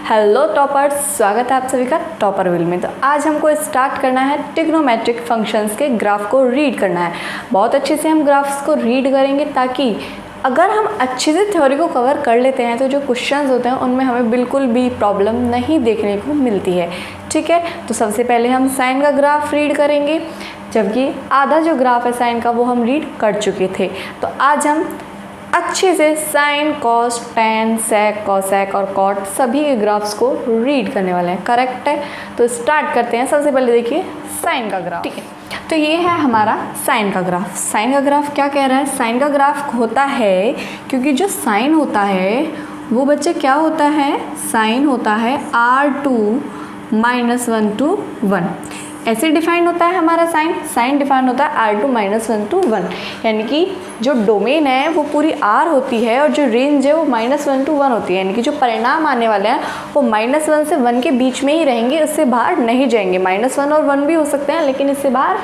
Hello toppers, स्वागत है आप सभी का टॉपर विल में। तो आज हमको स्टार्ट करना है ट्रिग्नोमेट्रिक फंक्शंस के ग्राफ को रीड करना है। बहुत अच्छे से हम ग्राफ्स को रीड करेंगे ताकि अगर हम अच्छे से थ्योरी को कवर कर लेते हैं तो जो क्वेश्चंस होते हैं उनमें हमें बिल्कुल भी प्रॉब्लम नहीं देखने को मिलती है। ठीक है, तो सबसे पहले हम साइन का ग्राफ रीड करेंगे, जबकि आधा जो ग्राफ है साइन का वो हम रीड कर चुके थे। तो आज हम अच्छे से साइन, कॉस, टेन, सेक, कॉसेक और कॉट सभी के ग्राफ्स को रीड करने वाले हैं। करेक्ट है, तो स्टार्ट करते हैं। सबसे पहले देखिए साइन का ग्राफ। ठीक है, तो ये है हमारा साइन का ग्राफ। साइन का ग्राफ क्या कह रहा है? साइन का ग्राफ होता है, क्योंकि जो साइन होता है वो बच्चे क्या होता है? साइन होता है R2 -1 to 1। ऐसे डिफाइन होता है हमारा साइन। साइन डिफाइन होता है R2 -1 to 1, यानी कि जो डोमेन है वो पूरी R होती है और जो रेंज है वो -1 to 1 होती है। यानी कि जो परिणाम आने वाले हैं वो -1 से 1 के बीच में ही रहेंगे, इससे बाहर नहीं जाएंगे। -1 और 1 भी हो सकते हैं, लेकिन इससे बाहर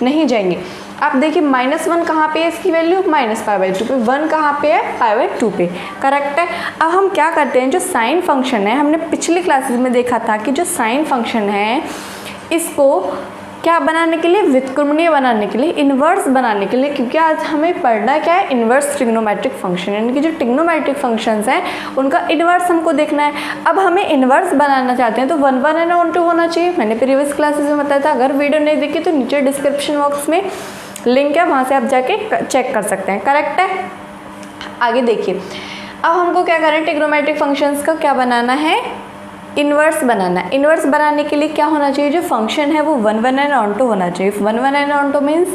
नहीं जाएंगे। आप देखिए -1 कहाँ पे है, इसकी वैल्यू -π/2 पे, 1 कहाँ पे है, π/2 पे। करेक्ट है। अब हम क्या करते हैं, जो साइन फंक्शन है, हमने पिछली क्लासेस में देखा था कि जो साइन फंक्शन है इसको क्या बनाने के लिए, व्युत्क्रमणीय बनाने के लिए, इन्वर्स बनाने के लिए, क्योंकि आज हमें पढ़ना क्या है, इन्वर्स ट्रिग्नोमेट्रिक फंक्शन, यानी कि जो ट्रिग्नोमेट्रिक फंक्शंस हैं उनका इन्वर्स हमको देखना है। अब हमें इन्वर्स बनाना चाहते हैं तो 1 1 एंड 1 2 होना चाहिए। मैंने प्रीवियस क्लासेस में बताया था। अगर वीडियो नहीं देखी तो नीचे डिस्क्रिप्शन बॉक्स में लिंक है, वहाँ से आप जाके चेक कर सकते हैं। करेक्ट है। आगे देखिए, अब हमको क्या करना है, ट्रिग्नोमेट्रिक फंक्शंस का क्या बनाना है, इन्वर्स बनाना है। इन्वर्स बनाने के लिए क्या होना चाहिए, जो फंक्शन है वो 1 1 एंड 1 2 होना चाहिए। 1 1 एंड 1 2 मीन्स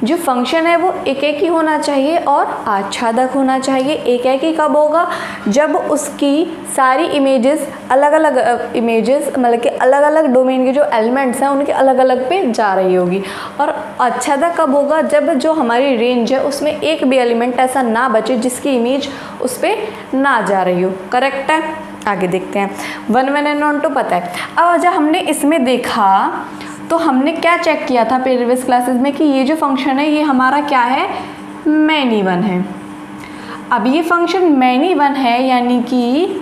जो फंक्शन है वो एक ही होना चाहिए और आच्छादक होना चाहिए। एक ही कब होगा, जब उसकी सारी इमेजेस अलग अलग इमेजेस, मतलब कि अलग अलग डोमेन के जो एलिमेंट्स हैं उनके अलग अलग पे जा रही होगी। और आच्छादक कब होगा, जब जो हमारी रेंज है उसमें एक भी एलिमेंट ऐसा ना बचे जिसकी इमेज उस पर ना जा रही हो। करेक्ट है। आगे देखते हैं। 1 1 एंड 1 2 पता है। अब जब हमने इसमें देखा तो हमने क्या चेक किया था प्रीवियस क्लासेस में कि ये जो फंक्शन है ये हमारा क्या है, मैनी वन है। अब ये फंक्शन मैनी वन है, यानी कि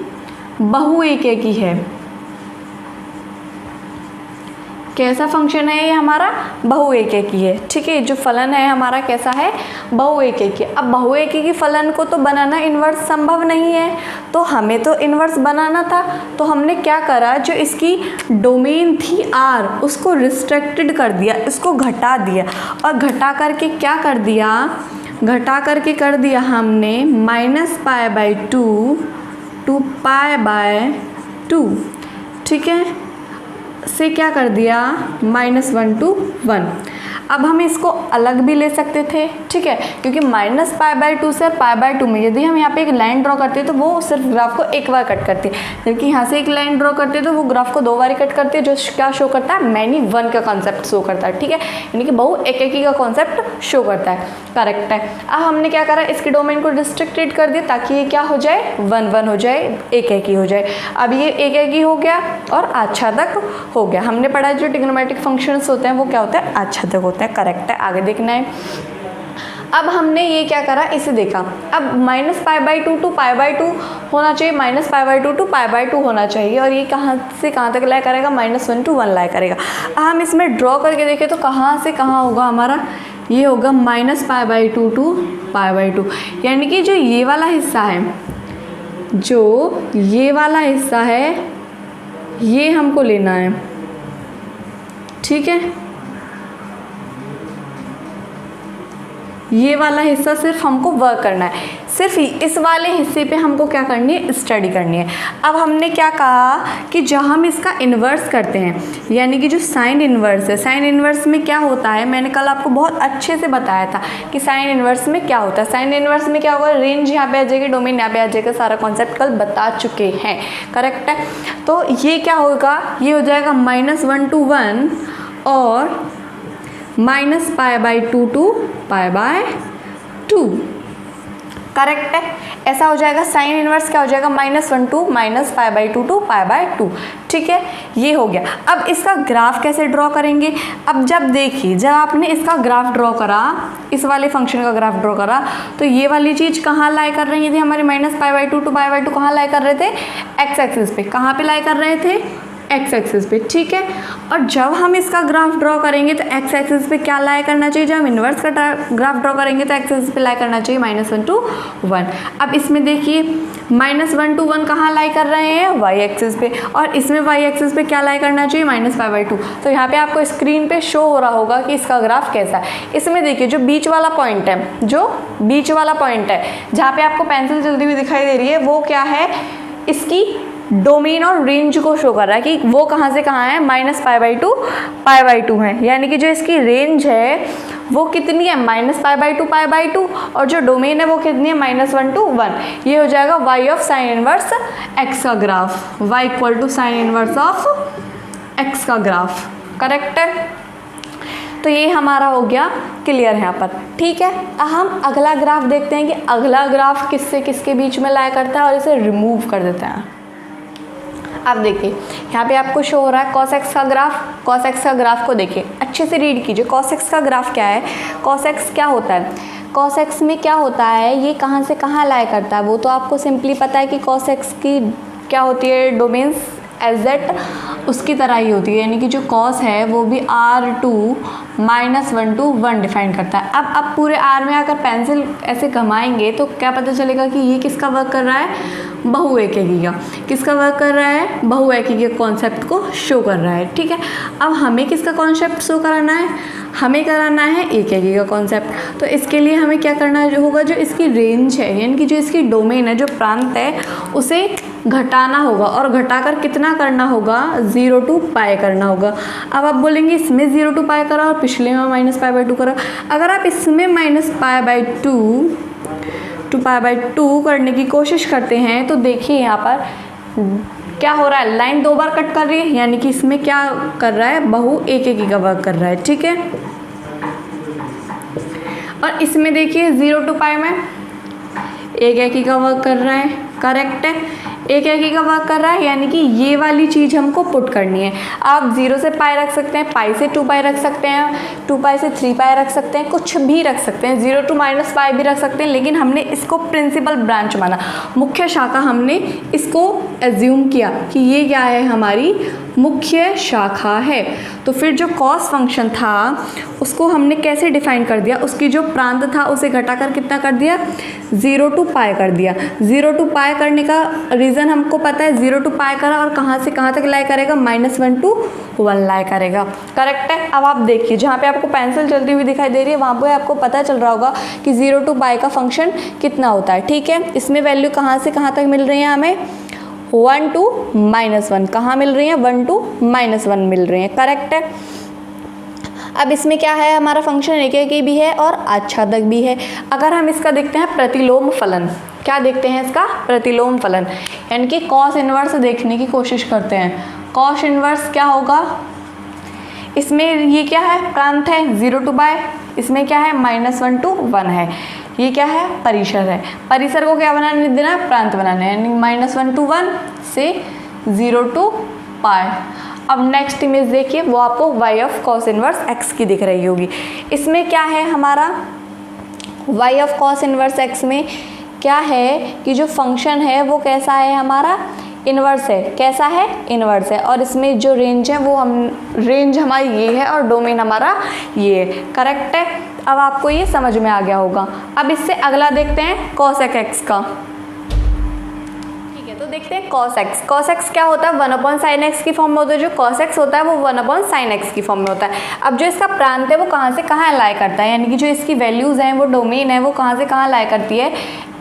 बहु एक ही है। कैसा फंक्शन है ये हमारा, बहु एक ही है। ठीक है, जो फलन है हमारा कैसा है, बहु एक ही। अब बहु एक की फलन को तो बनाना इन्वर्स संभव नहीं है, तो हमें तो इन्वर्स बनाना था। तो हमने क्या करा, जो इसकी डोमेन थी R उसको रिस्ट्रिक्टेड कर दिया, इसको घटा दिया। और घटा करके क्या कर दिया, घटा करके कर दिया हमने -π/2 to π/2। ठीक है, से क्या कर दिया, -1 to 1। अब हम इसको अलग भी ले सकते थे। ठीक है, क्योंकि -π/2 से π/2 में यदि हम यहाँ पे एक लाइन ड्रॉ करते हैं तो वो सिर्फ ग्राफ को एक बार कट करती है, जबकि यहाँ से एक लाइन ड्रॉ करते हैं तो वो ग्राफ को 2 बार कट करती है, जो क्या शो करता है, मैनी वन का कॉन्सेप्ट शो करता है। ठीक है, यानी कि बहु एक ही का कॉन्सेप्ट शो करता है। करेक्ट है। अब हमने क्या करा, इसके डोमेन को रिस्ट्रिक्टेड कर दिया ताकि ये क्या हो जाए, 1 1 हो जाए, एक ही हो जाए। अब ये एक ही हो गया और आच्छादक हो गया। हमने पढ़ा जो ट्रिग्नोमेट्रिक फंक्शंस होते हैं वो क्या होता है, आच्छादक होते हैं। करेक्ट है। आगे देखना है। अब हमने ये क्या करा, इसे देखा। अब -π/2 to π/2 होना चाहिए, -π/2 to π/2 होना चाहिए। और ये कहाँ से कहाँ तक लाया करेगा, -1 to 1 लाया करेगा। हम इसमें ड्रॉ करके देखें तो कहाँ से कहाँ होगा हमारा, ये होगा -π/2 to π/2। यानी कि जो ये वाला हिस्सा है, जो ये वाला हिस्सा है ये हमको लेना है। ठीक है, ये वाला हिस्सा सिर्फ हमको वर्क करना है। सिर्फ इस वाले हिस्से पे हमको क्या करनी है, स्टडी करनी है। अब हमने क्या कहा कि जब हम इसका इन्वर्स करते हैं, यानी कि जो साइन इन्वर्स है, साइन इन्वर्स में क्या होता है, मैंने कल आपको बहुत अच्छे से बताया था कि साइन इन्वर्स में क्या होता है। साइन इन्वर्स में क्या होगा, रेंज यहाँ पे आ जाएगी, डोमेन यहाँ पे आ जाएगा, सारा कॉन्सेप्ट कल बता चुके हैं। करेक्ट है। तो ये क्या होगा, ये हो जाएगा -1 to 1 और -π/2 to π/2। करेक्ट है। ऐसा हो जाएगा साइन इनवर्स क्या हो जाएगा, -1 to -π/2 to π/2। ठीक है, ये हो गया। अब इसका ग्राफ कैसे ड्रॉ करेंगे। अब जब देखिए, जब आपने इसका ग्राफ ड्रॉ करा, इस वाले फंक्शन का ग्राफ ड्रॉ करा, तो ये वाली चीज़ कहाँ लाई कर रही थी हमारे -π/2 to π/2 कहाँ लाई कर रहे थे, एक्स एक्सिस पे। कहाँ पे लाई कर रहे थे, एक्स एक्सिस पे। ठीक है, और जब हम इसका ग्राफ ड्रॉ करेंगे तो एक्स एक्सिस पे क्या लाई करना चाहिए, जब हम इन्वर्स का ग्राफ ड्रॉ करेंगे तो एक्स एक्सिस पे लाई करना चाहिए -1 to 1। अब इसमें देखिए -1 to 1 कहाँ लाई कर रहे हैं, वाई एक्सिस पे, और इसमें वाई एक्सिस पे क्या लाई करना चाहिए, -π/2। तो यहाँ पे आपको स्क्रीन पे शो हो रहा होगा कि इसका ग्राफ कैसा है। इसमें देखिए जो बीच वाला पॉइंट है, जो बीच वाला पॉइंट है जहाँ पे आपको पेंसिल चलती हुई दिखाई दे रही है, वो क्या है, इसकी डोमेन और रेंज को शो कर रहा है कि वो कहाँ से कहाँ है, -π/2 π/2 है। यानी कि जो इसकी रेंज है वो कितनी है, -π/2 π/2, और जो डोमेन है वो कितनी है, -1 to 1। ये हो जाएगा y of sine inverse x का graph, y equal to sine inverse of x का ग्राफ। करेक्ट है, तो ये हमारा हो गया क्लियर है यहाँ पर। ठीक है, अब हम अगला ग्राफ देखते हैं कि अगला ग्राफ किससे किसके बीच में लाई करता है, और इसे रिमूव कर देते हैं। अब देखिए यहाँ पे आपको शो हो रहा है cos x का ग्राफ। cos x का ग्राफ को देखिए, अच्छे से रीड कीजिए। cos x का ग्राफ क्या है, cos x क्या होता है, cos x में क्या होता है, ये कहाँ से कहाँ लाई करता है, वो तो आपको सिंपली पता है कि cos x की क्या होती है, डोमेन्स एज दैट उसकी तरह ही होती है। यानी कि जो cos है वो भी R2 -1 to 1 डिफाइन करता है। अब पूरे R में आकर पेंसिल ऐसे घुमाएंगे तो क्या पता चलेगा कि ये किसका वर्क कर रहा है, बहुएकी का। किसका वर्क कर रहा है, बहुएकी के कॉन्सेप्ट को शो कर रहा है। ठीक है, अब हमें किसका कॉन्सेप्ट शो कराना है, हमें कराना है एकेकी का कॉन्सेप्ट। तो इसके लिए हमें क्या करना होगा, जो इसकी रेंज है यानी कि जो इसकी डोमेन है, जो प्रांत है, उसे घटाना होगा, और घटाकर कितना करना होगा, 0 to π करना होगा। अब आप बोलेंगे इसमें 0 to π करा और पिछले में -π/2 करा। अगर आप इसमें -π/2 to π/2 करने की कोशिश करते हैं तो देखिए यहाँ पर क्या हो रहा है, लाइन 2 बार कट कर रही है, यानी कि इसमें क्या कर रहा है, बहु एकेकी का वर्क कर रहा है। ठीक है, और इसमें देखिए 0 to π में एकेकी का वर्क कर रहा है। करेक्ट है, एकेकी का वर्क कर रहा है, यानी कि ये वाली चीज़ हमको पुट करनी है। आप 0 से π रख सकते हैं, π से 2π रख सकते हैं, 2π से 3π रख सकते हैं, कुछ भी रख सकते हैं, 0 to -π भी रख सकते हैं। लेकिन हमने इसको प्रिंसिपल ब्रांच माना, मुख्य शाखा हमने इसको एज्यूम किया कि ये क्या है, हमारी मुख्य शाखा है। तो फिर जो कॉस फंक्शन था उसको हमने कैसे डिफाइन कर दिया, उसकी जो प्रांत था उसे घटाकर कितना कर दिया, 0 to π कर दिया। 0 to π करने का रीज़न हमको पता है, 0 to π करा और कहाँ से कहाँ तक लाई करेगा, -1 to 1 लाई करेगा। करेक्ट है। अब आप देखिए जहाँ पे आपको पेंसिल चलती हुई दिखाई दे रही है वहाँ पे आपको पता चल रहा होगा कि 0 to π का फंक्शन कितना होता है। ठीक है, इसमें वैल्यू कहाँ से कहाँ तक मिल रही है हमें, 1 to -1 कहाँ मिल रही है, 1 to -1 मिल रही है। करेक्ट है। अब इसमें क्या है, हमारा फंक्शन एकेकी भी है और आच्छादक भी है। अगर हम इसका देखते हैं प्रतिलोम फलन, क्या देखते हैं इसका, प्रतिलोम फलन, यानी कि कॉस इनवर्स देखने की कोशिश करते हैं। कॉस इनवर्स क्या होगा, इसमें ये क्या है, प्रांत है 0 to π, इसमें क्या है -1 to 1 है, ये क्या है, परिसर है। परिसर को क्या बनाने देना है, प्रांत बनाना है, यानी -1 to 1 से 0 to π। अब नेक्स्ट इमेज देखिए, वो आपको y of cos inverse x की दिख रही होगी। इसमें क्या है हमारा, y of cos inverse x में क्या है कि जो फंक्शन है वो कैसा है, हमारा इनवर्स है। कैसा है, इनवर्स है। और इसमें जो रेंज है वो रेंज हमारी ये है और डोमेन हमारा ये है। करेक्ट है। अब आपको ये समझ में आ गया होगा। अब इससे अगला देखते हैं cosec x का। तो देखते हैं cos x। cos x क्या होता है, 1/sin x की फॉर्म में होता है। जो cos x होता है वो 1/sin x की फॉर्म में होता है। अब जो इसका प्रांत है वो कहाँ से कहाँ लाई करता है, यानी कि जो इसकी वैल्यूज़ हैं वो डोमेन है वो कहाँ से कहाँ लाई करती है,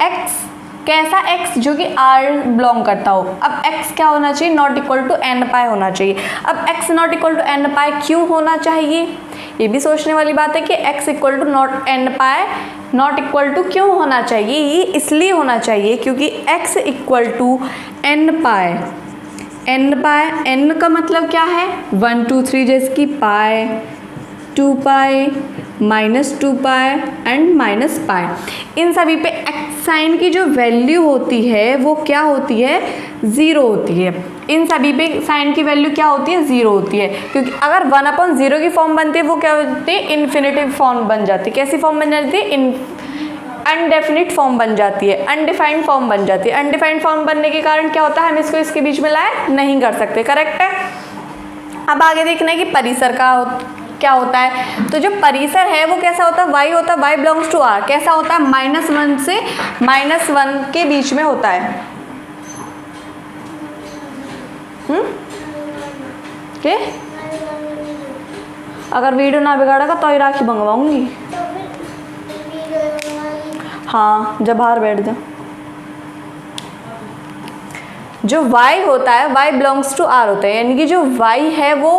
x। कैसा x, जो कि R बिलोंग करता हो। अब x क्या होना चाहिए, नॉट इक्वल टू n π होना चाहिए। अब x not equal to n π क्यों होना चाहिए, ये भी सोचने वाली बात है कि x equal to not n π not equal to क्यों होना चाहिए। ये इसलिए होना चाहिए क्योंकि x equal to n π। n का मतलब क्या है, 1 2 3 जैसे कि π, 2 π, -2π एंड -π। इन सभी पे x साइन की जो वैल्यू होती है वो क्या होती है, 0 होती है। इन सभी पे साइन की वैल्यू क्या होती है, 0 होती है, क्योंकि अगर 1/0 की फॉर्म बनती है वो क्या होती है, इन्फिनिटिव फॉर्म बन जाती है। कैसी फॉर्म बन जाती है, अनडेफिनिट फॉर्म बन जाती है, अनडिफाइंड फॉर्म बन जाती है। अनडिफाइंड फॉर्म बनने के कारण क्या होता है, हम इसको इसके बीच में लाए नहीं कर सकते। करेक्ट है। अब आगे देखना है कि परिसर का क्या होता है। तो जो परिसर है वो कैसा होता है, y होता है, y बिलोंग्स टू r। कैसा होता है, -1 से -1 के बीच में होता है। के अगर वीडियो ना बिगाड़ेगा तो ही राखी मंगवाऊंगी। हाँ, जब बाहर बैठ जा। जो y होता है y बिलोंग्स टू r होता है, यानी कि जो y है वो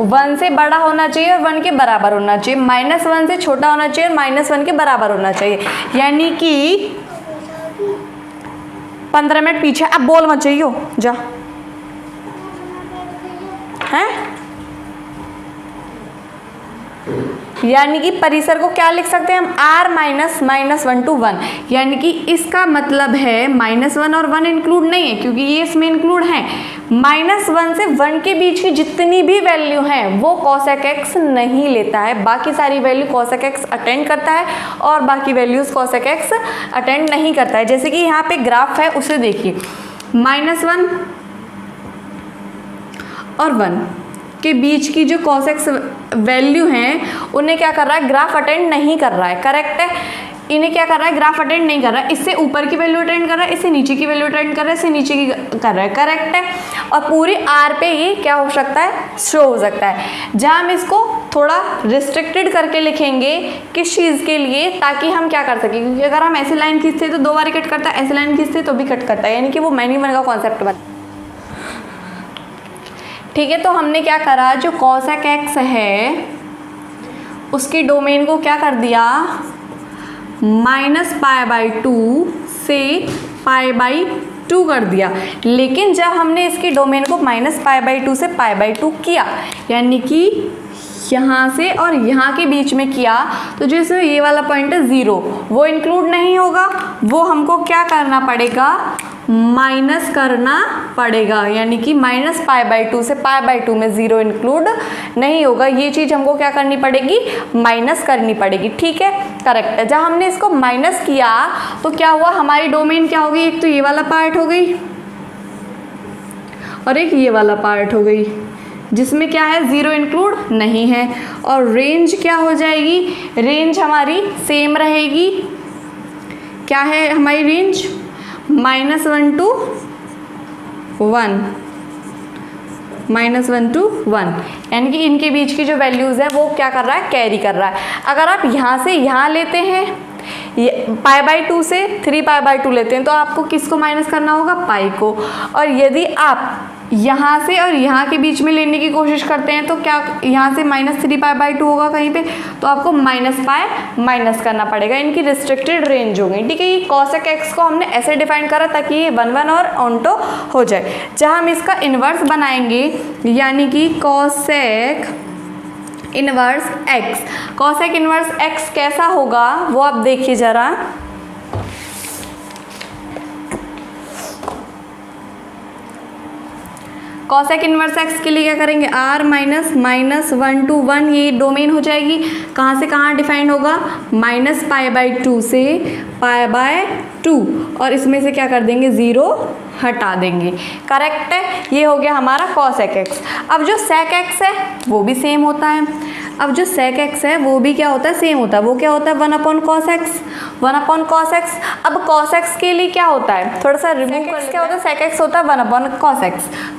1 से बड़ा होना चाहिए और 1 के बराबर होना चाहिए, -1 से छोटा होना चाहिए और -1 के बराबर होना चाहिए। यानी कि 15 मिनट पीछे, अब बोल मत चाहिए जा, हैं। यानी कि परिसर को क्या लिख सकते हैं हम, r -1 to 1। यानी कि इसका मतलब है -1 और 1 इंक्लूड नहीं है, क्योंकि ये इसमें इंक्लूड है। -1 से 1 के बीच की जितनी भी वैल्यू हैं वो cosec x नहीं लेता है। बाकी सारी वैल्यू cosec x अटेंड करता है और बाकी वैल्यूज cosec x अटेंड नहीं करता है। जैसे कि यहाँ पे ग्राफ है, उसे देखिए, -1 और 1 के बीच की जो cosec वैल्यू हैं उन्हें क्या कर रहा है, ग्राफ अटेंड नहीं कर रहा है। करेक्ट है। इन्हें क्या कर रहा है, ग्राफ अटेंड नहीं कर रहा है। इससे ऊपर की वैल्यू अटेंड कर रहा है, इससे नीचे की वैल्यू अटेंड कर रहा है, इससे नीचे की कर रहा है। करेक्ट है। और पूरी आर पे ये क्या हो सकता है, शो हो सकता है। जहाँ हम इसको थोड़ा रिस्ट्रिक्टेड करके लिखेंगे किस चीज़ के लिए, ताकि हम क्या कर सकें, क्योंकि अगर हम ऐसी लाइन खींचते तो 2 बार कट करता है, ऐसी लाइन खींचते तो भी कट करता है, यानी कि वो मैनी वन का कॉन्सेप्ट बना। ठीक है। तो हमने क्या करा, जो cosec x है उसकी डोमेन को क्या कर दिया, -π/2 से π/2 कर दिया। लेकिन जब हमने इसकी डोमेन को -π/2 से π/2 किया, यानी कि यहाँ से और यहाँ के बीच में किया, तो जो इसमें ये वाला पॉइंट है 0 वो इंक्लूड नहीं होगा, वो हमको क्या करना पड़ेगा, माइनस करना पड़ेगा। यानी कि -π/2 से π/2 में 0 इंक्लूड नहीं होगा। ये चीज़ हमको क्या करनी पड़ेगी, माइनस करनी पड़ेगी। ठीक है, करेक्ट है। जब हमने इसको माइनस किया तो क्या हुआ, हमारी डोमेन क्या हो गई, एक तो ये वाला पार्ट हो गई और एक ये वाला पार्ट हो गई, जिसमें क्या है, 0 इंक्लूड नहीं है। और रेंज क्या हो जाएगी, रेंज हमारी सेम रहेगी। क्या है हमारी रेंज, -1 to 1, -1 to 1, यानी कि इनके बीच की जो वैल्यूज़ है वो क्या कर रहा है, कैरी कर रहा है। अगर आप यहाँ से यहाँ लेते हैं, π/2 से 3π/2 लेते हैं, तो आपको किसको माइनस करना होगा, पाई को। और यदि आप यहाँ से और यहाँ के बीच में लेने की कोशिश करते हैं तो क्या यहाँ से -3π/2 होगा कहीं पे, तो आपको -π माइनस करना पड़ेगा। इनकी रिस्ट्रिक्टेड रेंज होगी। ठीक है। ये cosec x को हमने ऐसे डिफाइन करा ताकि ये 1 1 और ऑनटो हो जाए। जहाँ हम इसका इन्वर्स बनाएंगे, यानी कि cosec inverse x, cosec inverse x कैसा होगा वो आप देखिए ज़रा। cosec इन्वर्स x के लिए क्या करेंगे, r -1 to 1, ये डोमेन हो जाएगी। कहाँ से कहाँ डिफाइन होगा, -π/2 से π/2, और इसमें से क्या कर देंगे, 0 हटा देंगे। करेक्ट है। ये हो गया हमारा cosec x। अब जो sec x है वो भी सेम होता है। अब जो sec x है वो भी क्या होता है, सेम होता है। वो क्या होता है, 1/cos x, 1/cos x। अब cos x के लिए क्या होता है, थोड़ा सा रिमूव कर, क्या होता है, sec x होता है 1/cos x।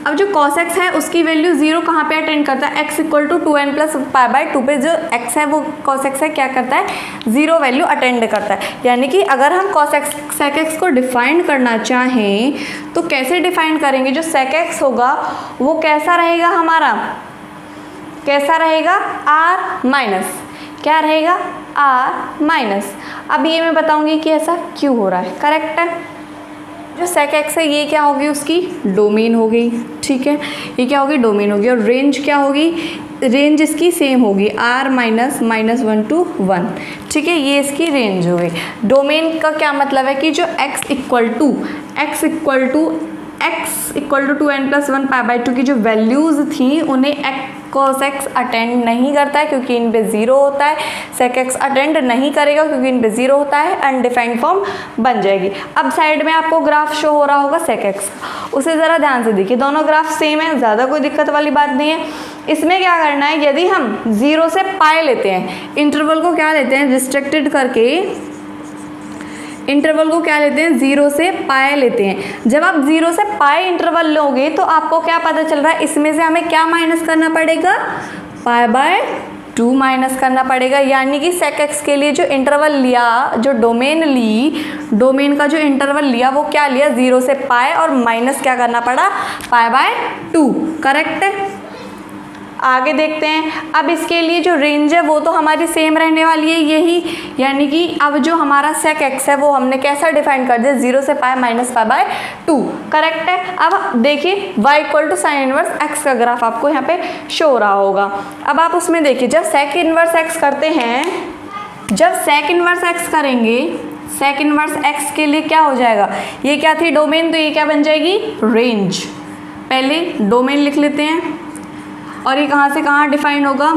अब जो cos x है उसकी वैल्यू 0 कहाँ पे अटेंड करता है, x = 2n + π/2 पे जो x है वो cos x है क्या करता है, 0 वैल्यू अटेंड करता है। यानी कि अगर हम sec x को डिफाइन करना चाहें तो कैसे डिफाइन करेंगे, जो sec x होगा वो कैसा रहेगा हमारा, कैसा रहेगा, r-, क्या रहेगा, r-। अब ये मैं बताऊंगी कि ऐसा क्यों हो रहा है। करेक्ट है। जो सेक एक्स है ये क्या होगी, उसकी डोमेन हो गई, ठीक है, ये क्या होगी, डोमेन होगी। और रेंज क्या होगी, रेंज इसकी सेम होगी r -(-1 to 1), ठीक है, ये इसकी रेंज हो गई। डोमेन का क्या मतलब है कि जो x इक्वल टू 2n+1 π/2 की जो वैल्यूज़ थी उन्हें cos x अटेंड नहीं करता है क्योंकि इन पे 0 होता है, sec x अटेंड नहीं करेगा क्योंकि इन पे 0 होता है, अनडिफाइंड फॉर्म बन जाएगी। अब साइड में आपको ग्राफ शो हो रहा होगा sec x का, उसे ज़रा ध्यान से देखिए, दोनों ग्राफ सेम है, ज़्यादा कोई दिक्कत वाली बात नहीं है। इसमें क्या करना है, यदि हम 0 से पाई लेते हैं, इंटरवल को क्या लेते हैं, रिस्ट्रिक्टेड करके इंटरवल को क्या लेते हैं, 0 से पाई लेते हैं। जब आप 0 से पाई इंटरवल लोगे तो आपको क्या पता चल रहा है, इसमें से हमें क्या माइनस करना पड़ेगा, π/2 माइनस करना पड़ेगा। यानी कि sec x के लिए जो इंटरवल लिया, जो डोमेन ली, डोमेन का जो इंटरवल लिया वो क्या लिया, 0 से पाई और माइनस क्या करना पड़ा, π/2, करेक्ट है। आगे देखते हैं, अब इसके लिए जो रेंज है वो तो हमारी सेम रहने वाली है यही, यानी कि अब जो हमारा sec x है वो हमने कैसा डिफाइन कर दिया, 0 से पाई माइनस π/2, करेक्ट है। अब देखिए y equal to sine inverse x का ग्राफ आपको यहाँ पे शो हो रहा होगा। अब आप उसमें देखिए, जब sec इनवर्स x करते हैं, जब sec इनवर्स x करेंगे, sec इनवर्स x के लिए क्या हो जाएगा, ये क्या थी डोमेन, तो ये क्या बन जाएगी, रेंज। पहले डोमेन लिख लेते हैं, और ये कहाँ से कहाँ डिफाइंड होगा,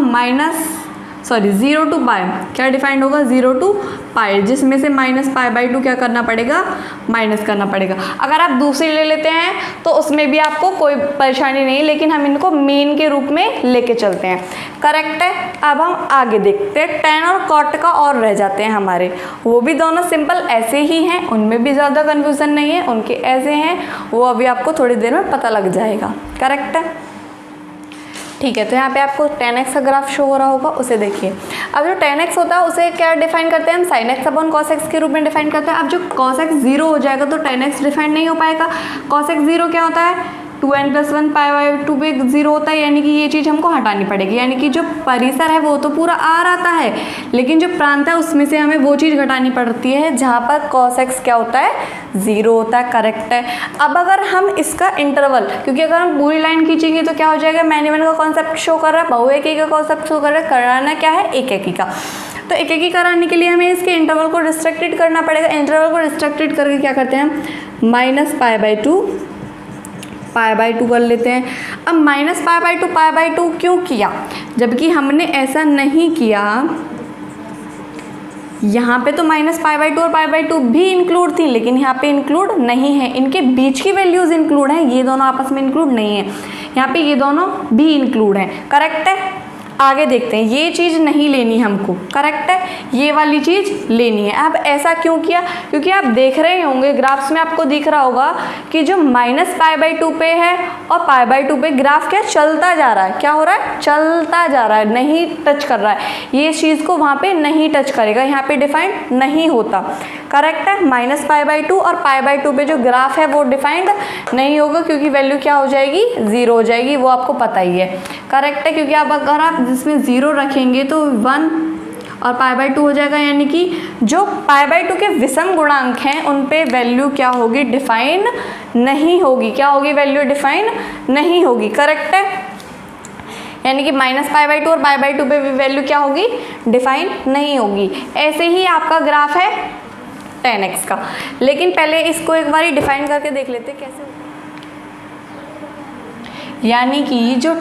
0 to पाई, क्या डिफाइंड होगा, 0 to पाई, जिसमें से -π/2 क्या करना पड़ेगा, माइनस करना पड़ेगा। अगर आप दूसरी ले लेते हैं तो उसमें भी आपको कोई परेशानी नहीं, लेकिन हम इनको मीन के रूप में लेके चलते हैं, करेक्ट है। अब हम आगे देखते हैं, tan और cot का और रह जाते हैं हमारे, वो भी दोनों सिंपल ऐसे ही हैं, उनमें भी ज़्यादा कन्फ्यूज़न नहीं है, उनके ऐसे हैं, वो अभी आपको थोड़ी देर में पता लग जाएगा, करेक्ट है, ठीक है। तो यहाँ पे आपको tan x का ग्राफ शो हो रहा होगा, उसे देखिए। अब जो tan x होता है उसे क्या डिफाइन करते हैं हम, sin x upon cos x के रूप में डिफाइन करते हैं। अब जो cos x 0 हो जाएगा तो tan x डिफाइन नहीं हो पाएगा। cos x 0 क्या होता है, 2n+1 π/2 पे 0 होता है, यानी कि ये चीज़ हमको हटानी पड़ेगी, यानी कि जो परिसर है वो तो पूरा r आता है, लेकिन जो प्रांत है उसमें से हमें वो चीज़ घटानी पड़ती है जहाँ पर cos x क्या होता है, 0 होता है, करेक्ट है। अब अगर हम इसका इंटरवल, क्योंकि अगर हम पूरी लाइन खींचेंगे तो क्या हो जाएगा, मैन का कॉन्सेप्ट शो कर रहा है, बहुएकी का कॉन्सेप्ट शो कर रहा है, कराना क्या है, एकेकी का। तो एकेकी कराने के लिए हमें इसके इंटरवल को रिस्ट्रिक्टेड करना पड़ेगा। इंटरवल को रिस्ट्रिक्टेड करके क्या करते हैं हम, -π/2 कर लेते हैं। अब -π/2 क्यों किया, जबकि हमने ऐसा नहीं किया, यहाँ पे तो -π/2 और π/2 भी इंक्लूड थी, लेकिन यहाँ पे इंक्लूड नहीं है, इनके बीच की वैल्यूज़ इंक्लूड हैं, ये दोनों आपस में इंक्लूड नहीं है, यहाँ पे ये दोनों भी इंक्लूड हैं, करेक्ट है। आगे देखते हैं, ये चीज़ नहीं लेनी हमको, करेक्ट है, ये वाली चीज़ लेनी है। अब ऐसा क्यों किया, क्योंकि आप देख रहे होंगे ग्राफ्स में आपको दिख रहा होगा कि जो -π/2 पे है और π/2 पे ग्राफ क्या चलता जा रहा है, क्या हो रहा है, चलता जा रहा है, नहीं टच कर रहा है, ये चीज़ को वहाँ पे नहीं टच करेगा, यहाँ पे डिफाइंड नहीं होता, करेक्ट है। -π/2 और π/2 पे जो ग्राफ है वो डिफाइंड नहीं होगा, क्योंकि वैल्यू क्या हो जाएगी, 0 हो जाएगी, वो आपको पता ही है, करेक्ट है। क्योंकि अब अगर आप जिसमें 0 रखेंगे तो 1 और π/2 हो जाएगा, यानी कि जो π/2 के विषम गुणांक हैं उन पे वैल्यू क्या होगी, डिफाइन नहीं होगी, क्या होगी, वैल्यू डिफाइन नहीं होगी, करेक्ट है। यानी कि -π/2 और π/2 पे भी वैल्यू क्या होगी, डिफाइन नहीं होगी। ऐसे ही आपका ग्राफ है tan x का, लेकिन पहले इसको एक बार डिफाइन करके देख लेते कैसे। यानी कि जो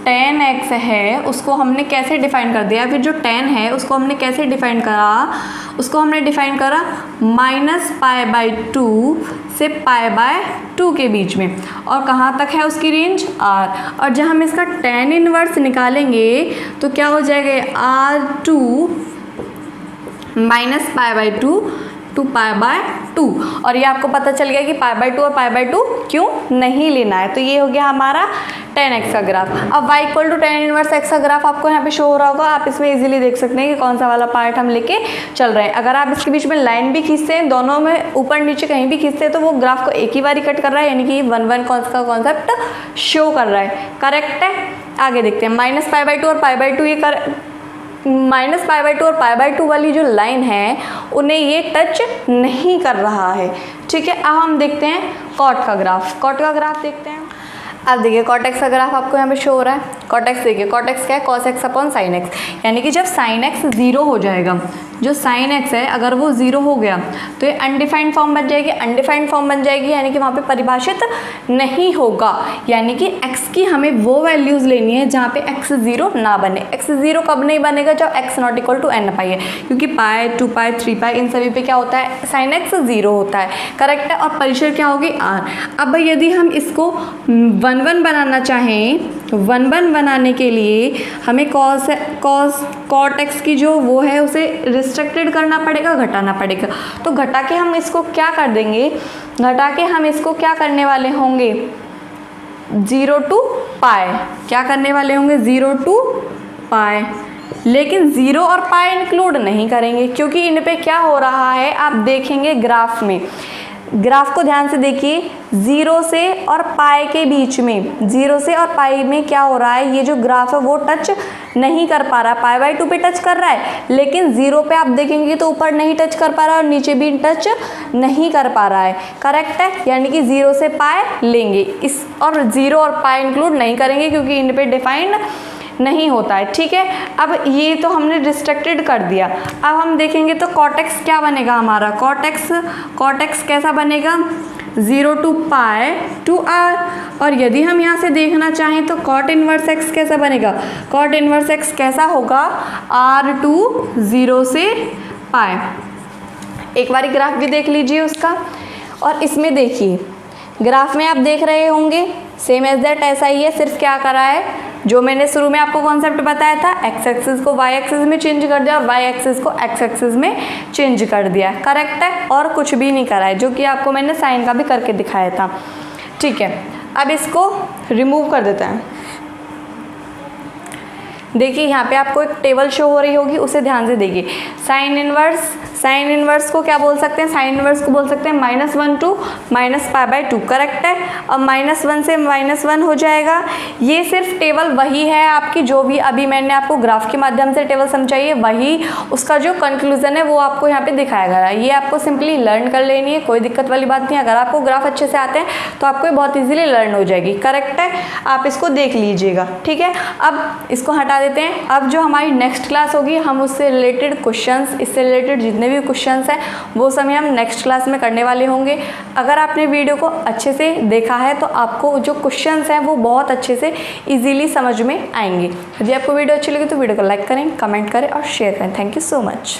tan x है उसको हमने कैसे डिफाइन कर दिया, फिर जो tan है उसको हमने कैसे डिफाइन करा, उसको हमने डिफाइन करा -π/2 से π/2 के बीच में, और कहाँ तक है उसकी रेंज, r। और जब हम इसका tan इनवर्स निकालेंगे तो क्या हो जाएगा, r2 -π/2 to π/2, और ये आपको पता चल गया कि π/2 और π/2 क्यों नहीं लेना है। तो ये हो गया हमारा tan x का ग्राफ। अब y equal to tan inverse x का ग्राफ आपको यहाँ पे शो हो रहा होगा, आप इसमें इजीली देख सकते हैं कि कौन सा वाला पार्ट हम लेके चल रहे हैं। अगर आप इसके बीच में लाइन भी खींचते हैं, दोनों में ऊपर नीचे कहीं भी खींचते हैं, तो वो ग्राफ को एक ही बार कट कर रहा है, यानी कि 1 का कॉन्सेप्ट शो कर रहा है, करेक्ट है। आगे देखते हैं, -π/2 और π/2 ये -π/2 और π/2 वाली जो लाइन है उन्हें ये टच नहीं कर रहा है। ठीक है, अब हम देखते हैं कॉट का ग्राफ। कॉट का ग्राफ देखते हैं। अब देखिए कॉट एक्स का ग्राफ आपको यहाँ पे शो हो रहा है। कॉट एक्स देखिए, कॉट एक्स क्या है, cos x upon sine x, यानी कि जब साइन एक्स 0 हो जाएगा, जो साइन एक्स है अगर वो 0 हो गया तो ये अनडिफाइंड फॉर्म बन जाएगी। अनडिफाइंड फॉर्म बन जाएगी यानी कि वहाँ पे परिभाषित नहीं होगा, यानी कि x की हमें वो वैल्यूज़ लेनी है जहाँ पे x 0 ना बने। x 0 कब नहीं बनेगा, जब x not equal to n pi है, क्योंकि पाई 2 पाई 3 पाई इन सभी पे क्या होता है, साइन x 0 होता है। करेक्ट है, और परिचय क्या होगी r। अब यदि हम इसको 1 बनाना चाहें, 1 बनाने के लिए हमें कॉट एक्स की जो वो है उसे रिस्ट्रिक्टेड करना पड़ेगा, घटाना पड़ेगा। तो घटा के हम इसको क्या कर देंगे, घटा के हम इसको क्या करने वाले होंगे, 0 टू पाई, क्या करने वाले होंगे 0 टू पाई। लेकिन 0 और पाई इंक्लूड नहीं करेंगे, क्योंकि इन पे क्या हो रहा है आप देखेंगे ग्राफ में। ग्राफ को ध्यान से देखिए, 0 से और पाई के बीच में, 0 से और पाई में क्या हो रहा है, ये जो ग्राफ है वो टच नहीं कर पा रहा है। π/2 पे टच कर रहा है, लेकिन 0 पे आप देखेंगे तो ऊपर नहीं टच कर पा रहा है और नीचे भी टच नहीं कर पा रहा है। करेक्ट है, यानी कि 0 से पाई लेंगे इस, और 0 और पाई इंक्लूड नहीं करेंगे क्योंकि इन पे डिफाइंड नहीं होता है। ठीक है, अब ये तो हमने रिस्ट्रिक्टेड कर दिया। अब हम देखेंगे तो cot x क्या बनेगा हमारा, cot x कैसा बनेगा, 0 टू पाई टू r। और यदि हम यहाँ से देखना चाहें तो cot इनवर्स x कैसा बनेगा, cot इनवर्स x कैसा होगा, r टू 0 से पाई। एक बार ग्राफ भी देख लीजिए उसका। और इसमें देखिए ग्राफ में आप देख रहे होंगे सेम एज दैट ऐसा ही है, सिर्फ क्या करा है, जो मैंने शुरू में आपको कॉन्सेप्ट बताया था, x एक्सिस को y एक्सिस में चेंज कर दिया और y एक्सिस को x एक्सिस में चेंज कर दिया। करेक्ट है, और कुछ भी नहीं करा है, जो कि आपको मैंने साइन का भी करके दिखाया था। ठीक है, अब इसको रिमूव कर देते हैं। देखिए यहाँ पे आपको एक टेबल शो हो रही होगी, उसे ध्यान से देखिए। साइन इनवर्स को क्या बोल सकते हैं, साइन इनवर्स को बोल सकते हैं -1 टू -π/2। करेक्ट है, और -1 से -1 हो जाएगा। ये सिर्फ टेबल वही है आपकी, जो भी अभी मैंने आपको ग्राफ के माध्यम से टेबल समझाई है, वही उसका जो कंक्लूजन है वो आपको यहाँ पे दिखाया गया है। ये आपको सिंपली लर्न कर लेनी है, कोई दिक्कत वाली बात नहीं है। अगर आपको ग्राफ अच्छे से आते हैं तो आपको बहुत ईजिली लर्न हो जाएगी। करेक्ट है, आप इसको देख लीजिएगा। ठीक है, अब इसको हटा देते हैं। अब जो हमारी नेक्स्ट क्लास होगी, हम उससे रिलेटेड क्वेश्चंस, इससे रिलेटेड जितने भी क्वेश्चंस हैं वो सभी हम नेक्स्ट क्लास में करने वाले होंगे। अगर आपने वीडियो को अच्छे से देखा है तो आपको जो क्वेश्चंस हैं वो बहुत अच्छे से इजीली समझ में आएंगे। यदि आपको वीडियो अच्छी लगी तो वीडियो को लाइक करें, कमेंट करें और शेयर करें। Thank you so much.